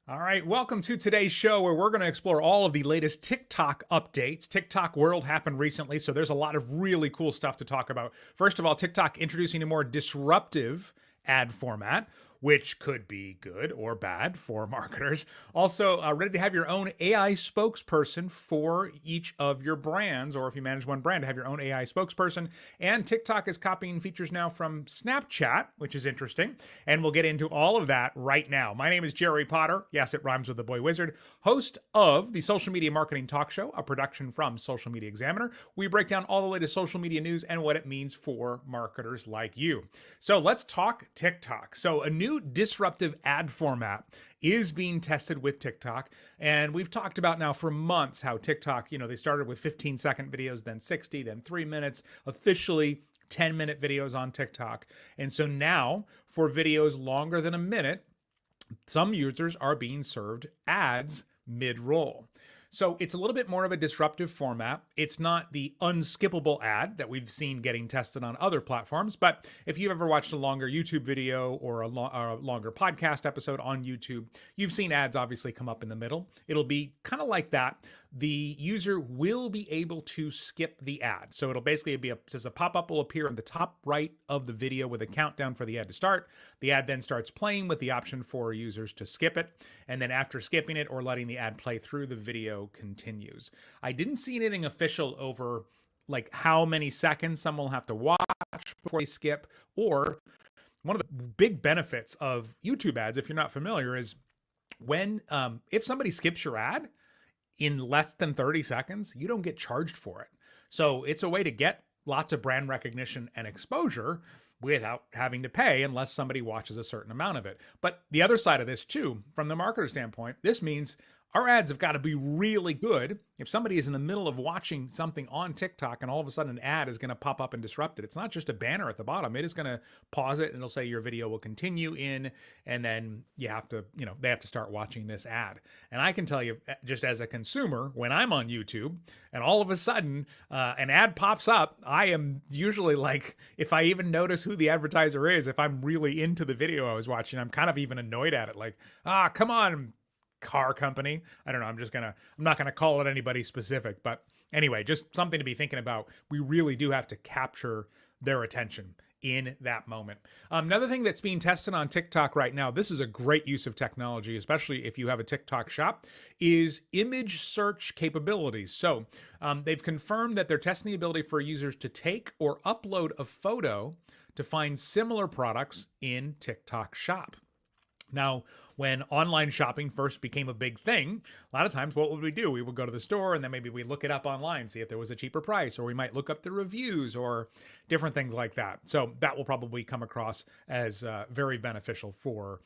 All right, welcome to today's show where we're going to explore all of the latest TikTok updates. TikTok World happened recently, so there's a lot of really cool stuff to talk about. First of all, TikTok introducing a more disruptive ad format, which could be good or bad for marketers. Also, ready to have your own AI spokesperson for each of your brands, or if you manage one brand, to have your own AI spokesperson. And TikTok is copying features now from Snapchat, which is interesting. And we'll get into all of that right now. My name is Jerry Potter. Yes, it rhymes with the boy wizard, host of the Social Media Marketing Talk Show, a production from Social Media Examiner. We break down all the latest social media news and what it means for marketers like you. So let's talk TikTok. So a new disruptive ad format is being tested with TikTok. And we've talked about now for months how TikTok, they started with 15-second videos, then 60, then 3 minutes, officially 10-minute videos on TikTok. And so now for videos longer than a minute, some users are being served ads mid-roll. So it's a little bit more of a disruptive format. It's not the unskippable ad that we've seen getting tested on other platforms. But if you've ever watched a longer YouTube video or a longer podcast episode on YouTube, you've seen ads obviously come up in the middle. It'll be kind of like that. The user will be able to skip the ad. So it'll basically be says a pop-up will appear in the top right of the video with a countdown for the ad to start. The ad then starts playing with the option for users to skip it. And then after skipping it or letting the ad play through, the video continues. I didn't see anything official over like how many seconds someone will have to watch before they skip, or one of the big benefits of YouTube ads, if you're not familiar, is when if somebody skips your ad in less than 30 seconds, you don't get charged for it. So it's a way to get lots of brand recognition and exposure without having to pay unless somebody watches a certain amount of it. But the other side of this too, from the marketer standpoint, this means our ads have got to be really good. If somebody is in the middle of watching something on TikTok and all of a sudden an ad is going to pop up and disrupt it, it's not just a banner at the bottom. It is going to pause it and it'll say your video will continue in, and then you have to, they have to start watching this ad. And I can tell you, just as a consumer, when I'm on YouTube and all of a sudden an ad pops up, I am usually like, if I even notice who the advertiser is, if I'm really into the video I was watching, I'm kind of even annoyed at it. Like, come on, car company. I don't know. I'm not gonna call it anybody specific, but anyway, just something to be thinking about. We really do have to capture their attention in that moment. Another thing that's being tested on TikTok right now, this is a great use of technology, especially if you have a TikTok shop, is image search capabilities. So they've confirmed that they're testing the ability for users to take or upload a photo to find similar products in TikTok shop. Now, when online shopping first became a big thing, a lot of times what would we do? We would go to the store and then maybe we look it up online, see if there was a cheaper price, or we might look up the reviews or different things like that. So that will probably come across as very beneficial for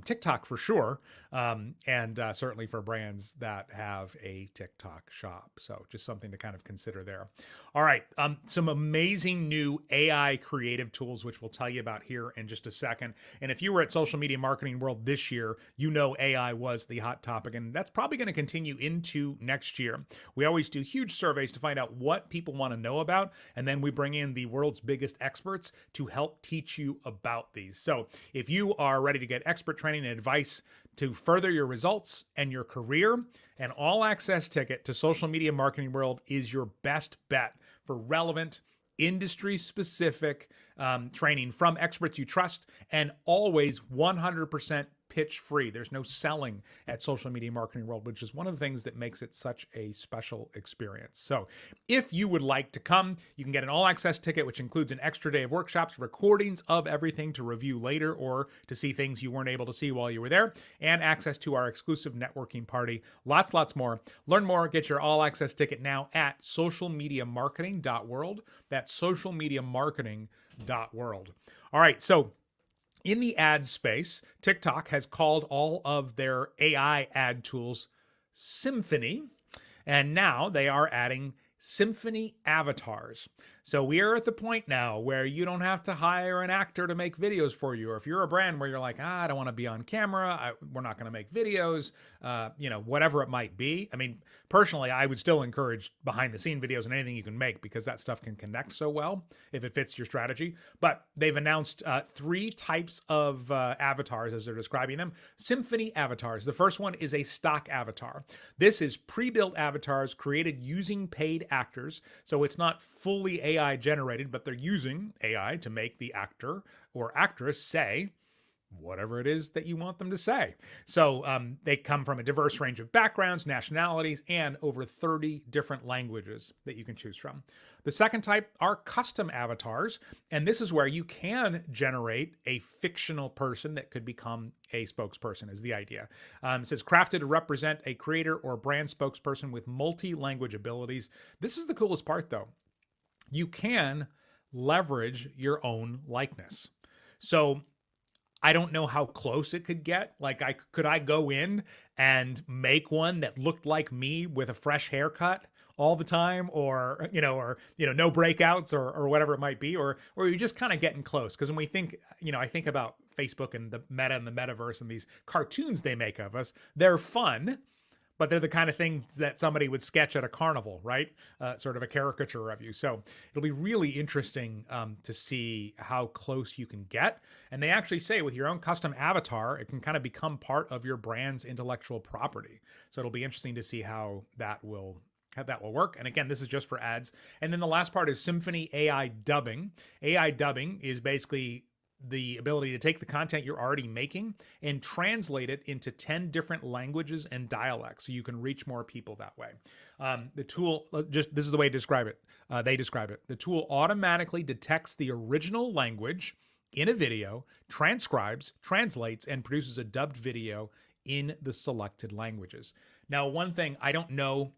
TikTok for sure, and certainly for brands that have a TikTok shop. So just something to kind of consider there. All right, some amazing new AI creative tools, which we'll tell you about here in just a second. And if you were at Social Media Marketing World this year, you know AI was the hot topic, and that's probably going to continue into next year. We always do huge surveys to find out what people want to know about, and then we bring in the world's biggest experts to help teach you about these. So if you are ready to get expert training and advice to further your results and your career, an all-access ticket to Social Media Marketing World is your best bet for relevant, industry-specific training from experts you trust, and always 100% pitch free. There's no selling at Social Media Marketing World, which is one of the things that makes it such a special experience. So if you would like to come, you can get an all-access ticket, which includes an extra day of workshops, recordings of everything to review later or to see things you weren't able to see while you were there, and access to our exclusive networking party. Lots more. Learn more. Get your all-access ticket now at socialmediamarketing.world. That's socialmediamarketing.world. All right, so in the ad space, TikTok has called all of their AI ad tools Symphony, and now they are adding Symphony avatars. So we are at the point now where you don't have to hire an actor to make videos for you. Or if you're a brand where you're like, I don't want to be on camera, we're not going to make videos, whatever it might be. I mean, personally, I would still encourage behind the scene videos and anything you can make because that stuff can connect so well if it fits your strategy. But they've announced 3 types of avatars as they're describing them. Symphony avatars. The first one is a stock avatar. This is pre-built avatars created using paid actors. So it's not fully AI generated, but they're using AI to make the actor or actress say whatever it is that you want them to say. So they come from a diverse range of backgrounds, nationalities, and over 30 different languages that you can choose from. The second type are custom avatars, and this is where you can generate a fictional person that could become a spokesperson is the idea. It says crafted to represent a creator or brand spokesperson with multi-language abilities. This is the coolest part though. You can leverage your own likeness. So I don't know how close it could get. Like, could I go in and make one that looked like me with a fresh haircut all the time, or no breakouts, or whatever it might be, or you're just kind of getting close. Because when we think, I think about Facebook and the meta and the metaverse and these cartoons they make of us, they're fun. But they're the kind of things that somebody would sketch at a carnival, right? Sort of a caricature of you. So it'll be really interesting to see how close you can get. And they actually say with your own custom avatar, it can kind of become part of your brand's intellectual property. So it'll be interesting to see how that will work. And again, this is just for ads. And then the last part is Symphony AI dubbing. AI dubbing is basically the ability to take the content you're already making and translate it into 10 different languages and dialects so you can reach more people that way. The tool, this is the way to describe it. They describe it. The tool automatically detects the original language in a video, transcribes, translates, and produces a dubbed video in the selected languages. Now, one thing, I don't know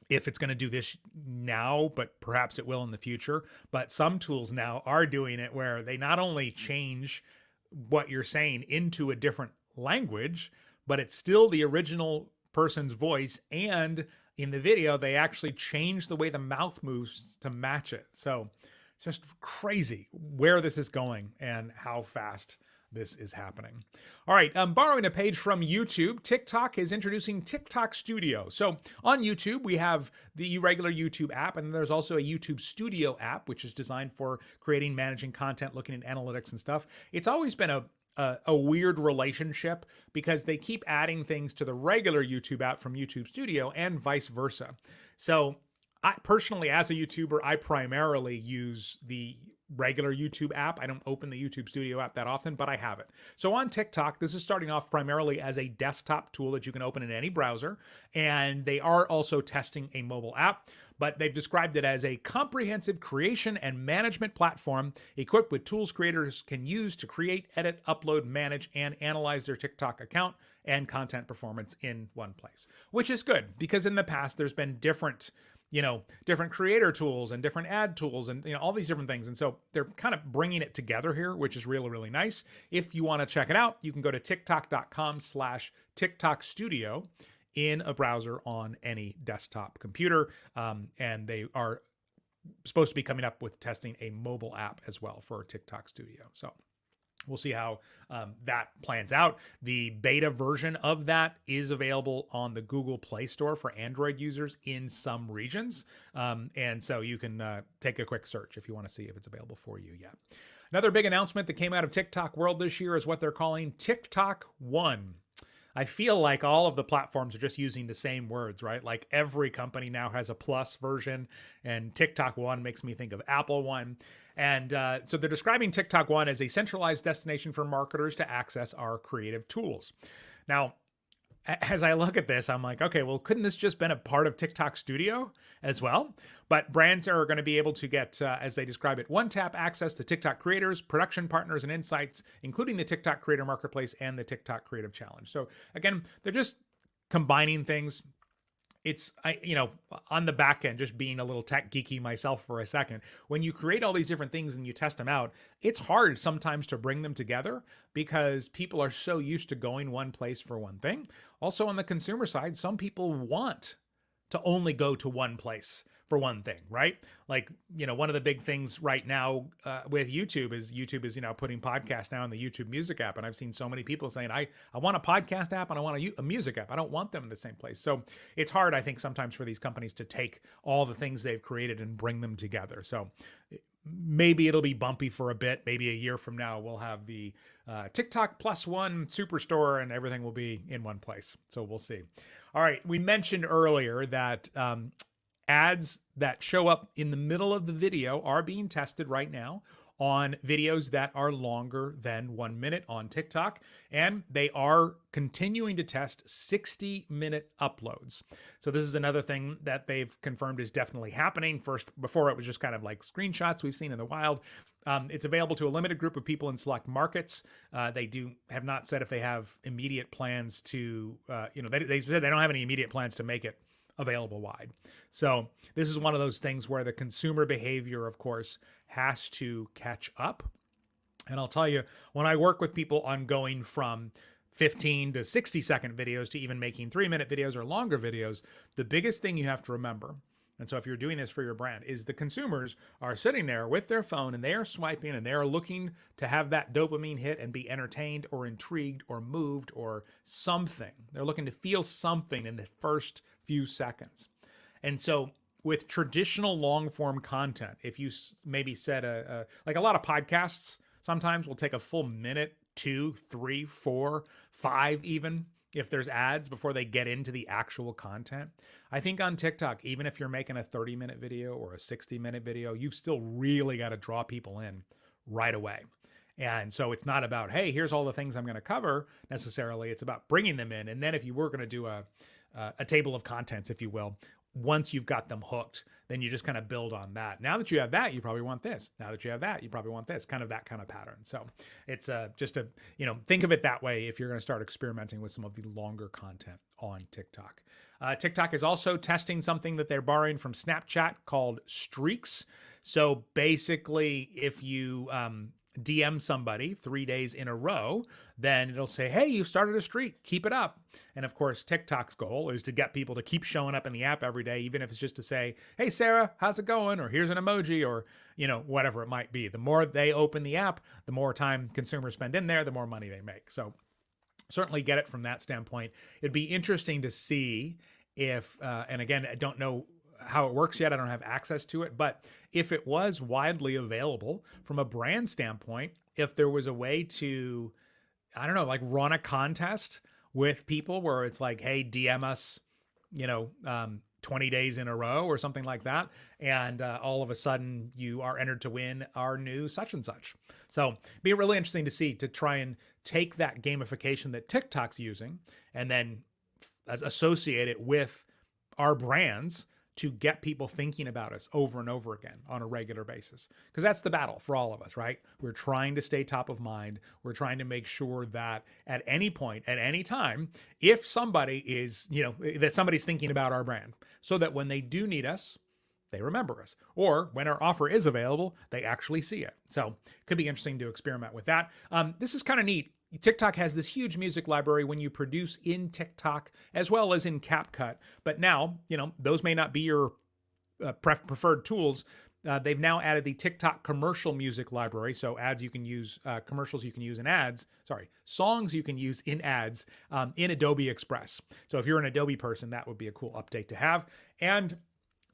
if it's going to do this now, but perhaps it will in the future. But some tools now are doing it where they not only change what you're saying into a different language, but it's still the original person's voice. And in the video, they actually change the way the mouth moves to match it. So it's just crazy where this is going and how fast this is happening. All right, borrowing a page from YouTube, TikTok is introducing TikTok Studio. So on YouTube, we have the regular YouTube app, and there's also a YouTube Studio app, which is designed for creating, managing content, looking at analytics and stuff. It's always been a weird relationship because they keep adding things to the regular YouTube app from YouTube Studio and vice versa. So I personally, as a YouTuber, I primarily use the regular YouTube app. I don't open the YouTube Studio app that often, but I have it. So on TikTok, this is starting off primarily as a desktop tool that you can open in any browser. And they are also testing a mobile app, but they've described it as a comprehensive creation and management platform equipped with tools creators can use to create, edit, upload, manage, and analyze their TikTok account and content performance in one place, which is good because in the past there's been different creator tools and different ad tools and all these different things. And so they're kind of bringing it together here, which is really, really nice. If you want to check it out, you can go to tiktok.com/TikTok Studio in a browser on any desktop computer. And they are supposed to be coming up with testing a mobile app as well for TikTok Studio. So we'll see how that plans out. The beta version of that is available on the Google Play Store for Android users in some regions. And so you can take a quick search if you want to see if it's available for you yet. Another big announcement that came out of TikTok world this year is what they're calling TikTok One. I feel like all of the platforms are just using the same words, right? Like every company now has a plus version, and TikTok One makes me think of Apple One. And so they're describing TikTok One as a centralized destination for marketers to access our creative tools. Now, as I look at this, I'm like, okay, well, couldn't this just been a part of TikTok Studio as well? But brands are going to be able to get, as they describe it, one-tap access to TikTok creators, production partners, and insights, including the TikTok Creator Marketplace and the TikTok Creative Challenge. So again, they're just combining things. It's, on the back end, just being a little tech geeky myself for a second, when you create all these different things and you test them out, it's hard sometimes to bring them together because people are so used to going one place for one thing. Also on the consumer side, some people want to only go to one place for one thing, right? Like, one of the big things right now with YouTube is putting podcasts now in the YouTube Music app. And I've seen so many people saying, I want a podcast app and I want a music app. I don't want them in the same place. So it's hard, I think, sometimes for these companies to take all the things they've created and bring them together. So maybe it'll be bumpy for a bit. Maybe a year from now, we'll have the TikTok +1 superstore and everything will be in one place. So we'll see. All right. We mentioned earlier that ads that show up in the middle of the video are being tested right now on videos that are longer than 1 minute on TikTok, and they are continuing to test 60-minute uploads. So this is another thing that they've confirmed is definitely happening. First, before it was just kind of like screenshots we've seen in the wild. It's available to a limited group of people in select markets. They have not said if they have immediate plans to, they said they don't have any immediate plans to make it available wide. So this is one of those things where the consumer behavior, of course, has to catch up. And I'll tell you, when I work with people on going from 15 to 60-second videos to even making 3-minute videos or longer videos, the biggest thing you have to remember, and so if you're doing this for your brand, is the consumers are sitting there with their phone and they are swiping and they are looking to have that dopamine hit and be entertained or intrigued or moved or something. They're looking to feel something in the first few seconds. And so with traditional long form content, if you maybe said like a lot of podcasts sometimes will take a full minute, 2, 3, 4, 5 even, if there's ads before they get into the actual content. I think on TikTok, even if you're making a 30-minute video or a 60-minute video, you've still really got to draw people in right away. And so it's not about, hey, here's all the things I'm going to cover necessarily. It's about bringing them in. And then if you were going to do a table of contents, if you will, once you've got them hooked, then you just kind of build on that. Now that you have that, you probably want this. Now that you have that, you probably want this, kind of that kind of pattern. So it's just think of it that way if you're going to start experimenting with some of the longer content on TikTok. TikTok is also testing something that they're borrowing from Snapchat called Streaks. So basically, if you DM somebody 3 days in a row, then it'll say, hey, you started a streak, keep it up. And of course, TikTok's goal is to get people to keep showing up in the app every day, even if it's just to say, hey, Sarah, how's it going? Or here's an emoji, or, whatever it might be. The more they open the app, the more time consumers spend in there, the more money they make. So certainly get it from that standpoint. It'd be interesting to see if, and again, I don't know how it works yet. I don't have access to it, but if it was widely available from a brand standpoint, if there was a way to, I don't know, like run a contest with people where it's like, hey, DM us, 20 days in a row or something like that. And all of a sudden you are entered to win our new such and such. So it'd be really interesting to see, to try and take that gamification that TikTok's using and then associate it with our brands to get people thinking about us over and over again on a regular basis. Because that's the battle for all of us, right? We're trying to stay top of mind. We're trying to make sure that at any point, at any time, if somebody is, that somebody's thinking about our brand, so that when they do need us, they remember us. Or when our offer is available, they actually see it. So it could be interesting to experiment with that. This is kind of neat. TikTok has this huge music library when you produce in TikTok as well as in CapCut. But now, those may not be your preferred tools. They've now added the TikTok commercial music library. So ads you can use, commercials you can use in ads, songs you can use in ads in Adobe Express. So if you're an Adobe person, that would be a cool update to have. And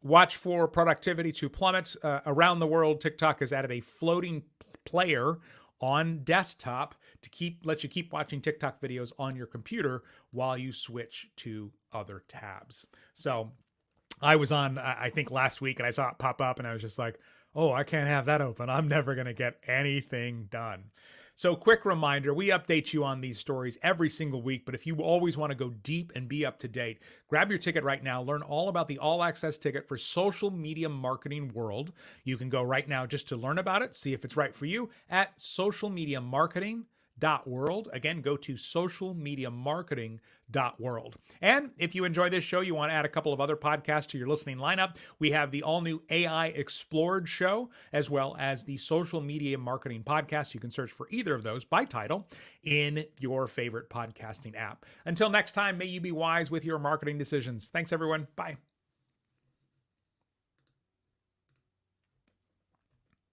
watch for productivity to plummet. Around the world, TikTok has added a floating player on desktop to let you keep watching TikTok videos on your computer while you switch to other tabs. So I was on, I think last week, and I saw it pop up and I was just like, oh, I can't have that open. I'm never going to get anything done. So quick reminder, we update you on these stories every single week, but if you always want to go deep and be up to date, grab your ticket right now. Learn all about the All Access ticket for Social Media Marketing World. You can go right now just to learn about it, see if it's right for you at socialmediamarketing.world. Again, go to socialmediamarketing.world. And if you enjoy this show, you want to add a couple of other podcasts to your listening lineup, we have the all-new AI Explored show, as well as the Social Media Marketing Podcast. You can search for either of those by title in your favorite podcasting app. Until next time, may you be wise with your marketing decisions. Thanks, everyone. Bye.